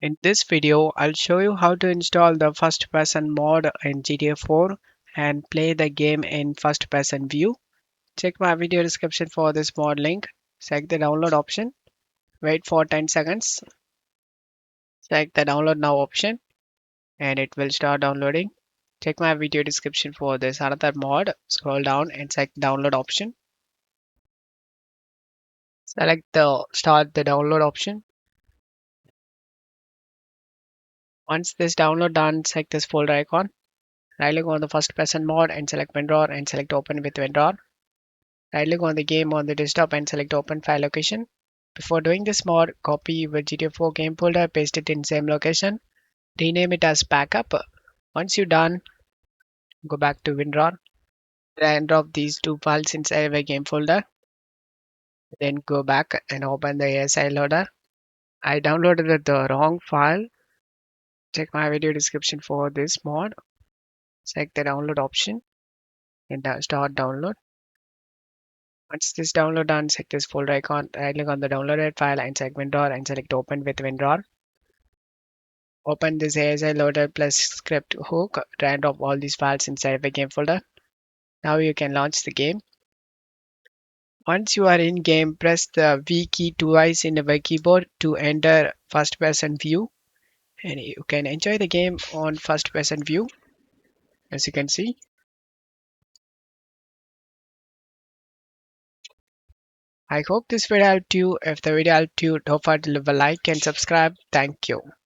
In this video, I'll show you how to install the first person mod in GTA 4 and play the game in first person view. Check my video description for this mod link. Select the download option. Wait for 10 seconds. Select the download now option and it will start downloading. Check my video description for this another mod. Scroll down and select download option. Select the start the download option. Once this download done, select this folder icon. Right click on the first person mod and select WinRAR and select open with WinRAR. Right click on the game on the desktop and select open file location. Before doing this mod, copy your GTA 4 game folder, paste it in same location, rename it as backup. Once you're done, go back to WinRAR, drag and drop these two files inside the game folder. Then go back and open the ASI loader. I downloaded the wrong file. Check my video description for this mod. Select the download option and start download. Once this download done, select this folder icon, right click on the downloaded file and select WinRAR and select open with WinRAR. Open this ASI loader plus script hook, drag and drop all these files inside the game folder. Now you can launch the game. Once you are in game, press the V key twice in the keyboard to enter first person view. And you can enjoy the game on first person view, as you can see. I hope this video helped you. If the video helped you, don't forget to leave a like and subscribe. Thank you.